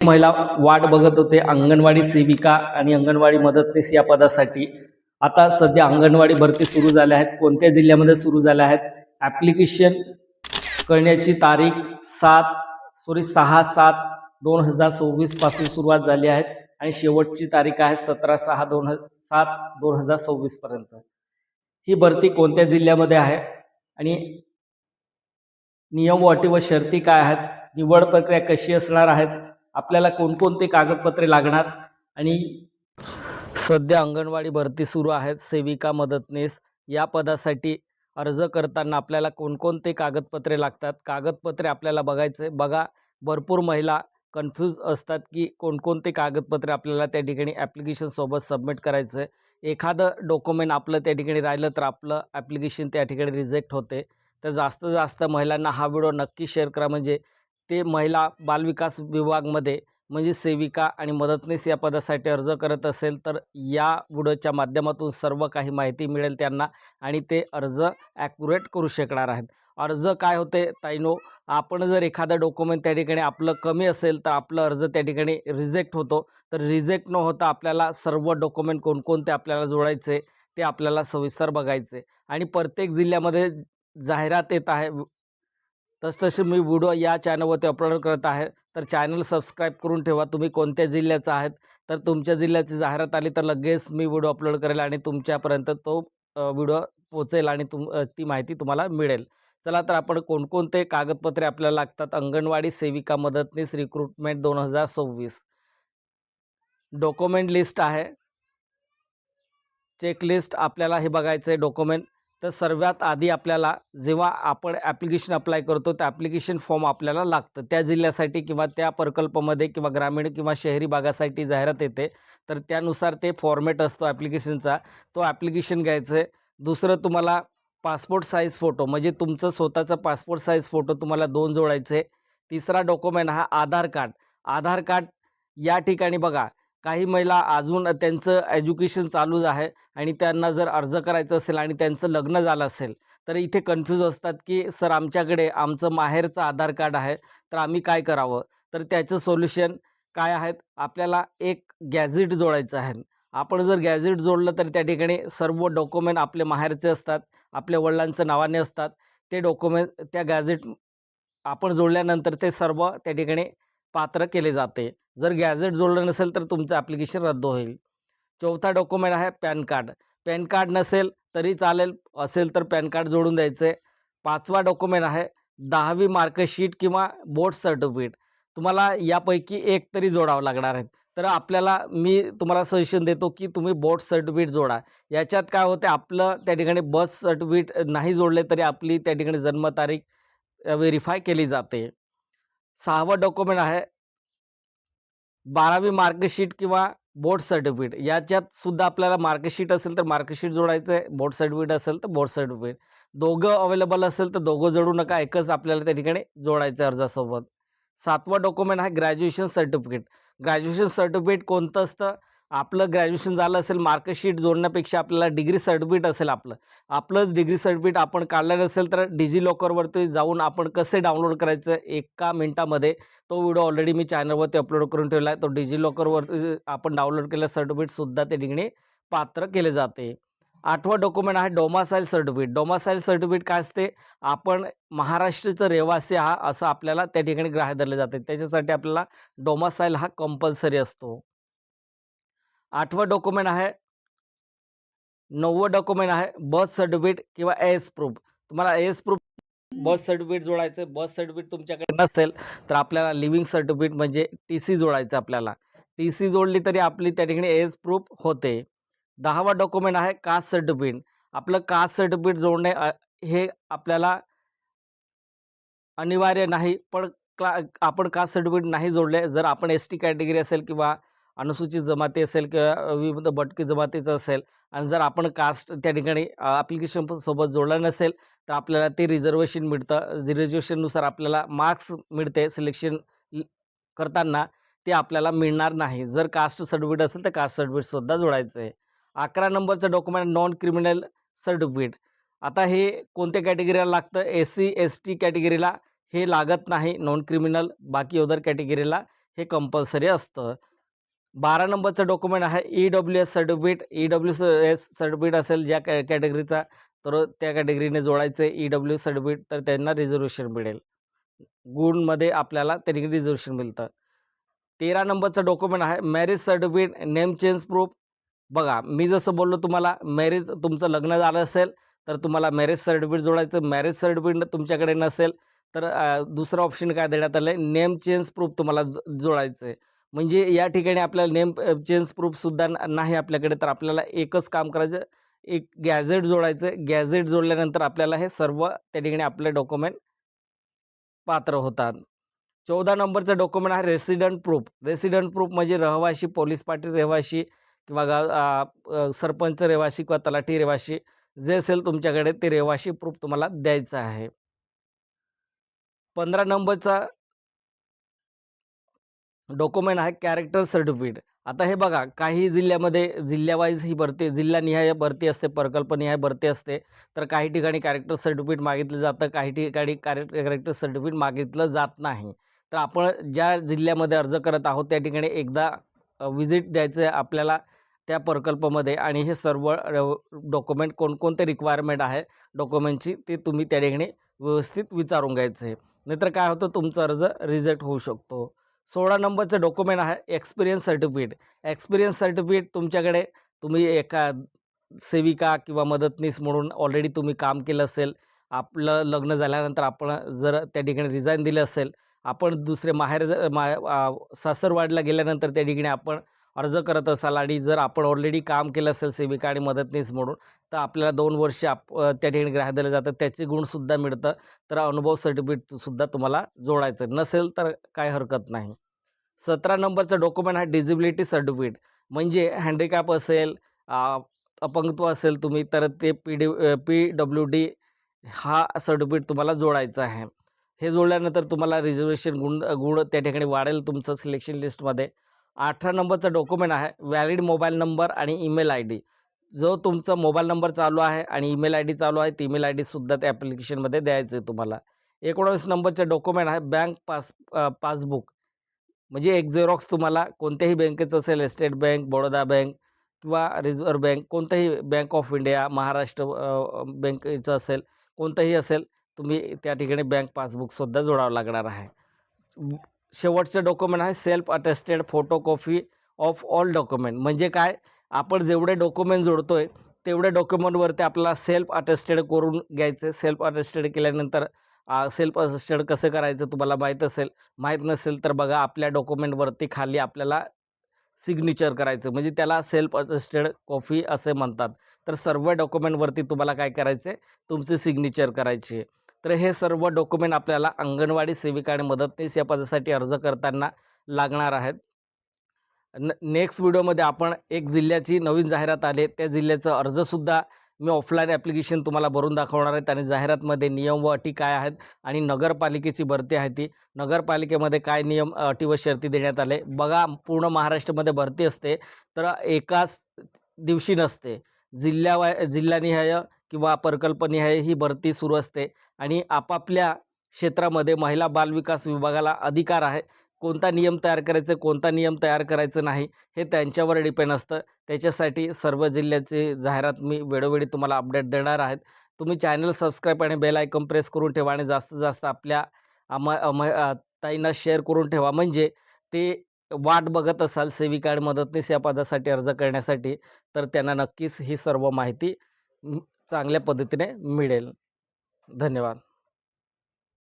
महिला वाट बघत होते अंगणवाडी सेविका आणि अंगणवाडी मदतनीस या पदासाठी. आता सध्या अंगणवाडी भरती सुरू झाल्या आहेत. कोणत्या जिल्ह्यामध्ये सुरू झाल्या आहेत? ॲप्लिकेशन करण्याची तारीख 6/7/2024 पासून सुरुवात झाली आहे आणि शेवटची तारीख आहे 17/6/2024 पर्यंत. ही भरती कोणत्या जिल्ह्यामध्ये आहे आणि नियम अटी व शर्ती काय आहेत, निवड प्रक्रिया कशी असणार आहेत, आपल्याला कोणकोणते कागदपत्रे लागणार आणि सध्या अंगणवाडी भरती सुरू आहेत सेविका मदतनीस या पदासाठी अर्ज करताना आपल्याला कोणकोणते कागदपत्रे लागतात, कागदपत्रे आपल्याला बघायचे. बघा, भरपूर महिला कन्फ्यूज असतात की कोणकोणते कागदपत्रे आपल्याला त्या ठिकाणी ॲप्लिकेशनसोबत सबमिट करायचं आहे. एखादं डॉक्युमेंट आपलं त्या ठिकाणी राहिलं तर आपलं ॲप्लिकेशन त्या ठिकाणी रिजेक्ट होते. तर जास्तीत जास्त महिलांना हा व्हिडिओ नक्की शेअर करा, म्हणजे ते महिला बालविकास विभागमध्ये म्हणजे सेविका आणि मदतनीस या पदासाठी अर्ज करत असेल तर या व्हिडिओच्या माध्यमातून सर्व काही माहिती मिळेल त्यांना आणि ते अर्ज ॲक्युरेट करू शकणार आहेत. अर्ज काय होते ताईनो, आपण जर एखादा डॉक्युमेंट त्या ठिकाणी आपलं कमी असेल तर आपलं अर्ज त्या ठिकाणी रिजेक्ट होतो. तर रिजेक्ट न होता आपल्याला सर्व डॉक्युमेंट कोणकोणते आपल्याला जोडायचे ते आपल्याला सविस्तर बघायचे आणि प्रत्येक जिल्ह्यामध्ये जाहिरात येत आहे. तसतसे मी व्हिडिओ या चॅनलवरती अपलोड करत आहे. तर चॅनल सबस्क्राईब करून ठेवा. तुम्ही कोणत्या जिल्ह्याचा आहेत तर तुमच्या जिल्ह्याची जाहिरात आली तर लगेच मी व्हिडिओ अपलोड करेल आणि तुमच्यापर्यंत तो व्हिडिओ पोहोचेल आणि ती माहिती तुम्हाला मिळेल. चला तर आपण कोणकोणते कागदपत्रे आपल्याला लागतात. अंगणवाडी सेविका मदतनीस रिक्रुटमेंट 2026 डॉक्युमेंट लिस्ट आहे. चेकलिस्ट आपल्याला हे बघायचं आहे डॉक्युमेंट. तर सर्वात आधी आपल्याला जेव्हा आपण ॲप्लिकेशन अप्लाय करतो तर ॲप्लिकेशन फॉर्म आपल्याला लागतं त्या जिल्ह्यासाठी किंवा त्या प्रकल्पामध्ये किंवा ग्रामीण किंवा शहरी भागासाठी जाहिरात येते. तर त्यानुसार ते फॉर्मॅट असतो ॲप्लिकेशनचा, तो ॲप्लिकेशन घ्यायचं आहे. दुसरं तुम्हाला पासपोर्ट साईज फोटो म्हणजे तुमचं स्वतःचा पासपोर्ट साईज फोटो तुम्हाला 2 जोडायचे. तिसरा डॉक्युमेंट हा आधार कार्ड. आधार कार्ड या ठिकाणी बघा, काही महिला अजून त्यांचं एज्युकेशन चालूच आहे आणि त्यांना जर अर्ज करायचं असेल आणि त्यांचं लग्न झालं असेल तर इथे कन्फ्यूज असतात की सर आमच्याकडे आमचं माहेरचं आधार कार्ड आहे तर आम्ही काय करावं. तर त्याचं सोल्युशन काय आहेत, आपल्याला एक गॅझेट जोडायचं आहे. आपण जर गॅझेट जोडलं तर त्या ठिकाणी सर्व डॉक्युमेंट आपले माहेरचे असतात, आपल्या वडिलांचं नावाने असतात. ते डॉक्युमेंट त्या गॅझेट आपण जोडल्यानंतर ते सर्व त्या ठिकाणी पात्र केले जाते. जर गॅझेट जोडलं नसेल तर तुमचं ॲप्लिकेशन रद्द होईल. चौथा डॉक्युमेंट आहे पॅन कार्ड. पॅन कार्ड नसेल तरी चालेल, असेल तर पॅन कार्ड जोडून द्यायचं आहे. 5वा डॉक्युमेंट आहे 10वी मार्कशीट किंवा बोर्ड सर्टिफिकेट. तुम्हाला यापैकी एक तरी जोडावं लागणार आहे. तर आपल्याला मी तुम्हाला सजेशन देतो की तुम्ही बोर्ड सर्टिफिकेट जोडा. याच्यात काय होते, आपलं त्या ठिकाणी बर्थ सर्टिफिकेट नाही जोडले तरी आपली त्या ठिकाणी जन्मतारीख व्हेरिफाय केली जाते. 6वं डॉक्युमेंट आहे 12वी मार्कशीट किंवा बोर्ड सर्टिफिकेट. याच्यात सुद्धा आपल्याला मार्कशीट असेल तर मार्कशीट जोडायचं आहे, बोर्ड सर्टिफिकेट असेल तर बोर्ड सर्टिफिकेट. दोघं अवेलेबल असेल तर दोघं जोडू नका, एकच आपल्याला त्या ठिकाणी जोडायचं आहे अर्जासोबत. 7वं डॉक्युमेंट आहे ग्रॅज्युएशन सर्टिफिकेट. ग्रॅज्युएशन सर्टिफिकेट कोणतं असतं, आपलं ग्रॅज्युएशन झालं असेल, मार्कशीट जोडण्यापेक्षा आपल्याला डिग्री सर्टिफिकेट असेल आपलं. आपलंच डिग्री सर्टिफिकेट आपण काढलं नसेल तर डिजिलॉकरवरती जाऊन आपण कसे डाउनलोड करायचं एका मिनिटामध्ये, तो व्हिडिओ ऑलरेडी मी चॅनलवरती अपलोड करून ठेवला आहे. तो डिजिलॉकरवरती आपण डाउनलोड केलेलं सर्टिफिकेटसुद्धा त्या ठिकाणी पात्र केले जाते. 8वं डॉक्युमेंट आहे डोमासाईल सर्टिफिकेट. डोमासाईल सर्टिफिकेट काय असते, आपण महाराष्ट्राचा रहिवासी असं आपल्याला त्या ठिकाणी गृहीत धरले जाते. त्याच्यासाठी आपल्याला डोमासाईल हा कंपल्सरी असतो. 8वं डॉक्युमेंट आहे 9वं डॉक्युमेंट आहे बर्थ सर्टिफिकेट किंवा एज प्रूफ. तुम्हाला एज प्रूफ बर्थ सर्टिफिकेट जोडायचं आहे. बर्थ सर्टिफिकेट तुमच्याकडे नसेल तर आपल्याला लिव्हिंग सर्टिफिकेट म्हणजे टी-सी जोडायचं आपल्याला. टी-सी जोडली तरी आपली त्या ठिकाणी एज प्रूफ होते. 10वा डॉक्युमेंट आहे कास्ट सर्टिफिकेट. आपलं कास्ट सर्टिफिकेट जोडणे हे आपल्याला अनिवार्य नाही, पण आपण कास्ट सर्टिफिकेट नाही जोडले, जर आपण एस-टी कॅटेगरी असेल किंवा अनुसूचित जमाती असेल किंवा विविध भटकी जमातीचं असेल आणि जर आपण कास्ट त्या ठिकाणी ॲप्लिकेशन सोबत जोडलं नसेल तर आपल्याला ते रिझर्वेशन मिळतं. रिझर्वेशननुसार आपल्याला मार्क्स मिळते सिलेक्शन करताना, ते आपल्याला मिळणार नाही. जर कास्ट सर्टिफिकेट असेल तर कास्ट सर्टिफिकेटसुद्धा जोडायचं आहे. 11 नंबरचं डॉक्युमेंट नॉन क्रिमिनल सर्टिफिकेट. आता हे कोणत्या कॅटेगरीला लागतं, एस-सी, एस-टी कॅटेगरीला हे लागत नाही नॉन क्रिमिनल, बाकी अदर कॅटेगरीला हे कंपल्सरी असतं. 12 नंबरचं डॉक्युमेंट आहे ई-डब्ल्यू-एस सर्टिफिकेट. ई-डब्ल्यू-एस सर्टिफिकेट असेल ज्या कॅटेगरीचा, तर त्या कॅटेगरीने जोडायचं आहे ई-डब्ल्यू सर्टिफिकेट, तर त्यांना रिझर्व्हेशन मिळेल. गुणमध्ये आपल्याला त्या ठिकाणी रिझर्व्हेशन मिळतं. 13 नंबरचं डॉक्युमेंट आहे marriage certificate, name change proof. बघा, मी जसं बोललो तुम्हाला मॅरेज तुमचं लग्न झालं असेल, तर तुम्हाला मॅरेज सर्टिफिकेट जोडायचं. मॅरेज सर्टिफिकेट तुमच्याकडे नसेल, तर दुसरं ऑप्शन काय देण्यात आलं आहे, नेम चेंज प्रूफ तुम्हाला जोडायचं आहे. म्हणजे या ठिकाणी आपल्याला नेम चेंज प्रूफसुद्धा नाही आपल्याकडे, तर आपल्याला एकच काम करायचं, एक गॅझेट जोडायचं. गॅझेट जोडल्यानंतर आपल्याला हे सर्व त्या ठिकाणी आपले डॉक्युमेंट पात्र होतात. 14 नंबरचा डॉक्युमेंट आहे रेसिडेंट प्रूफ. रेसिडेंट प्रूफ म्हणजे रहिवासी, पोलीस पाटील रहिवासी किंवा सरपंच रहिवासी किंवा तलाठी रहिवासी जे असेल तुमच्याकडे ते रहिवासी प्रूफ तुम्हाला द्यायचं आहे. 15 नंबरचा डॉक्युमेंट आहे कॅरेक्टर सर्टिफिकेट. आता हे बघा, काही जिल्ह्यामध्ये जिल्ह्यावाईज ही भरती, जिल्हानिहाय भरती असते, प्रकल्पनिहाय भरती असते. तर काही ठिकाणी कॅरेक्टर सर्टिफिकेट मागितलं जातं, काही ठिकाणी कॅरेक्टर सर्टिफिकेट मागितलं जात नाही. तर आपण ज्या जिल्ह्यामध्ये अर्ज करत आहोत त्या ठिकाणी एकदा व्हिजिट द्यायचं आहे आपल्याला त्या प्रकल्पामध्ये, आणि हे सर्व डॉक्युमेंट कोणकोणते रिक्वायरमेंट आहे डॉक्युमेंटची ते तुम्ही त्या ठिकाणी व्यवस्थित विचारून घ्यायचं आहे. नाहीतर काय होतं, तुमचा अर्ज रिजेक्ट होऊ शकतो. 16 नंबरचं डॉक्युमेंट आहे एक्सपिरियन्स सर्टिफिकेट. एक्सपिरियन्स सर्टिफिकेट तुमच्याकडे, तुम्ही एका सेविका किंवा मदतनीस म्हणून ऑलरेडी तुम्ही काम केलं असेल. आपलं लग्न झाल्यानंतर आपण जर त्या ठिकाणी रिझाइन दिलं असेल, आपण दुसरे माहेर सासरवाडीला गेल्यानंतर त्या ठिकाणी आपण अर्ज करत असाल आणि जर आपण ऑलरेडी काम केलं असेल सेविका आणि मदतनीस म्हणून, तर आपल्याला 2 वर्ष त्या ठिकाणी ग्राह्य दिलं जातं. त्याचे गुणसुद्धा मिळतं. तर अनुभव सर्टिफिकेटसुद्धा तुम्हाला जोडायचं. नसेल तर काही हरकत नाही. 17 नंबरचं डॉक्युमेंट आहे डिसेबिलिटी सर्टिफिकेट. म्हणजे हँडिकॅप असेल, अपंगत्व असेल तुम्ही, तर ते पी-डब्ल्यू-डी हा सर्टिफिकेट तुम्हाला जोडायचा आहे. हे जोडल्यानंतर तुम्हाला रिझर्व्हेशन गुण गुण त्या ठिकाणी वाढेल तुमचं सिलेक्शन लिस्टमध्ये. 18 नंबरचा डॉक्युमेंट आहे व्हॅलिड मोबाईल नंबर आणि ईमेल आयडी. जो तुमचा मोबाईल नंबर चालू आहे आणि ईमेल आयडी चालू आहे, ती ईमेल आयडीसुद्धा त्या ॲप्लिकेशनमध्ये द्यायचं आहे तुम्हाला. 19 नंबरचा डॉक्युमेंट आहे बँक पासबुक. म्हणजे एक झेरॉक्स तुम्हाला कोणत्याही बँकेचं असेल, स्टेट बँक, बडोदा बँक किंवा रिझर्व्ह बँक, कोणतंही बँक ऑफ इंडिया, महाराष्ट्र बँकेचं असेल, कोणतंही असेल, तुम्ही त्या ठिकाणी बँक पासबुकसुद्धा जोडावं लागणार आहे. शेवटचं डॉक्युमेंट आहे self attested photocopy of all document. म्हणजे काय, आपण जेवढे डॉक्युमेंट जोडतोय तेवढे डॉक्युमेंटवरती आपल्याला सेल्फ अटेस्टेड करून घ्यायचं. सेल्फ अटेस्टेड केल्यानंतर सेल्फ अटेस्टेड कसं करायचं तुम्हाला माहीत असेल. माहीत नसेल तर बघा, आपल्या डॉक्युमेंटवरती खाली आपल्याला सिग्नेचर करायचं, म्हणजे त्याला सेल्फ अटेस्टेड कॉपी असे म्हणतात. तर सर्व डॉक्युमेंटवरती तुम्हाला काय करायचं आहे, तुमची सिग्नेचर करायची आहे. तर हे सर्व डॉक्युमेंट आपल्याला अंगणवाडी सेविका आणि मदतनीस या पदासाठी अर्ज करताना लागणार आहेत. नेक्स्ट व्हिडिओमध्ये आपण एक जिल्ह्याची नवीन जाहिरात आली आहे, त्या जिल्ह्याचं अर्जसुद्धा मी ऑफलाईन ॲप्लिकेशन तुम्हाला भरून दाखवणार आहेत, आणि जाहिरातमध्ये नियम व अटी काय आहेत, आणि नगरपालिकेची भरती आहे ती. नगरपालिकेमध्ये काय नियम, अटी व शर्ती देण्यात आले. बघा, पूर्ण महाराष्ट्रामध्ये भरती असते, तर एकाच दिवशी नसते. जिल्हानिहाय किंवा प्रकल्पनिहाय ही भरती सुरू असते, आणि आपापल्या क्षेत्रामध्ये महिला बालविकास विभागाला अधिकार आहे. कोणता नियम तयार करायचा, कोणता नियम तयार करायचं नाही, हे त्यांच्यावर डिपेंड असतं. त्याच्यासाठी सर्व जिल्ह्याची जाहिरात मी वेळोवेळी तुम्हाला अपडेट देणार आहेत. तुम्ही चॅनल सबस्क्राईब आणि बेल आयकॉन प्रेस करून ठेवा, आणि जास्तीत जास्त आपल्या ताईंना शेअर करून ठेवा. म्हणजे ते वाट बघत असाल सेविका आणि मदतनीस या पदासाठी अर्ज करण्यासाठी, तर त्यांना नक्कीच ही सर्व माहिती चांगल्या पद्धतीने मिळेल. धन्यवाद.